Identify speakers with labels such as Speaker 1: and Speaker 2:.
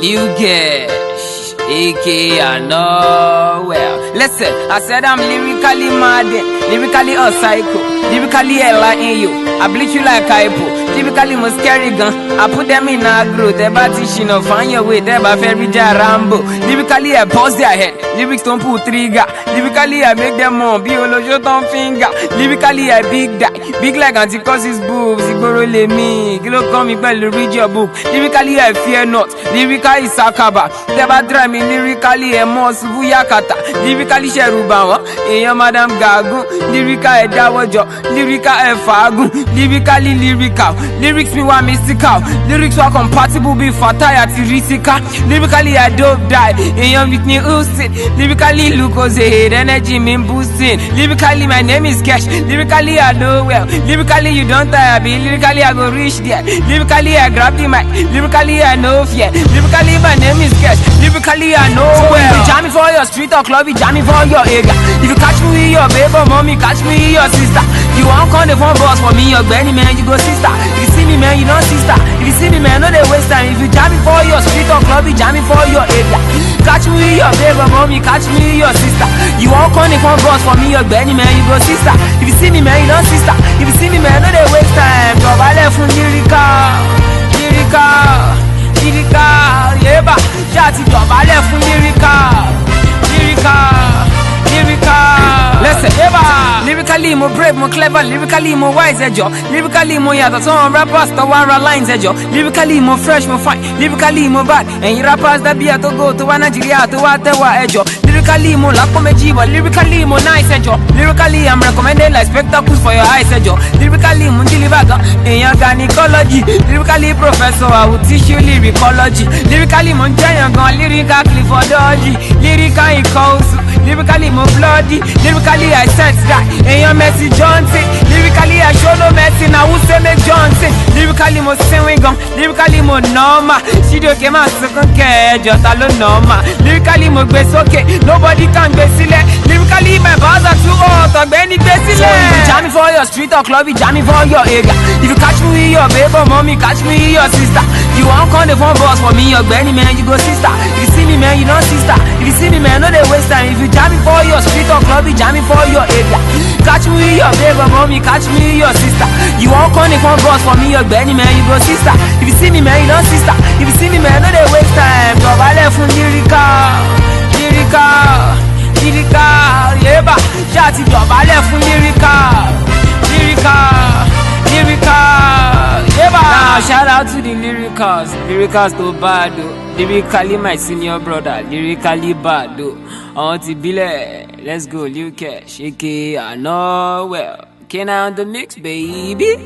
Speaker 1: Lil Kesh, aka I know well. Listen, I said I'm lyrically mad, lyrically a psycho, lyrically a lie in you. I bleach you like hypo. Lyrically most scary gun. I put them in agro. They batishing of find your way. They ba ferry Rambo. Lyrically I pause their head. Lyrics don't pull trigger. Lyrically I make them more. Biology don't finger. Lyrically I big die. Big like anti-causes boobs. Igboro le me. Kilo come me read your book. Lyrically I fear not. Lyrically Sakaba. They ba try me. Lyrically a mos Vuyakata. Lyrically Sherubawa. Eya Madam Gagu. Lyrically Dawajo. Lyrically Fagu. Lyrically lyrical. Lyrics me want mystical. Lyrics were compatible be fatal risica. Lyrically I dope die. In your with me sit. Lyrically lucozade. Energy me boosting. Lyrically my name is Kesh. Lyrically I do well. Lyrically you don't tire me. Lyrically I go reach there. Lyrically I grab the mic. Lyrically I know fear. Lyrically my name is Kesh. Lyrically I know well. If you jam me for your street or club, you jam me for your area. If you catch me with your baby mommy, catch me with your sister. You won't call the phone boss for me, your Benny man, you go sister. If you see me man, you know sister. If you see me man, no they waste time. If you jam me for your street or club, you jam me for your area. Catch me with your baby mommy, catch me with your sister. You won't call the phone boss for me, your Benny man, you go sister. If you see me man, you know sister. If you see me man, no they waste time. Go ballet from lyrical, yeah, ba. Shati go ballet from lyrical. Listen, lyrically mo brave, mo clever, lyrically mo wise, lyrically mo yato, so on rappers to one lines, lyrically mo fresh, mo fine, lyrically mo bad, and you rappers that be to go to one Nigeria to whatever lyrically mo lapomeji, but lyrically mo nice, lyrically I'm recommended like spectacles for your eyes, lyrically mo deliver in your gynecology, lyrically professor I will teach you lyricology, lyrically mo giant gun, lyrically for dodgy, lyrically cause. Lyrically mo bloody, lyrically I sense that. And your Messi Johnson, lyrically I show no mercy. Now who say me Johnson? Lyrically mo singing gun, lyrically mo normal. She do came out second care, just alone normal. Lyrically mo best okay, nobody can be silent. Lyrically my bars are too hot, or Benny Bessie. So if you jam me for your street or club, you jam me for your area. If you catch me with your baby mommy, catch me with your sister. You won't call the phone boss for me, your Benny man, you go sister. If you see me man, you know sister. If you see me man, no they waste time. If you jam me for your street or club, you jam me for your area. Catch me with your baby mommy, catch me with your sister. You won't call the phone boss for me, your Benny man, you go sister. If you see me man, you know sister. If you see me man, no they waste time. Go ballet from lyrical, yeah, ba. Shati go ballet from lyrical, yeah, ba. Now shout out to the lyricals to bad though. Lyrically my senior brother, lyrically bad though. On to Bile, let's go, Lil Kesh, aka I know well. Can I on the mix, baby?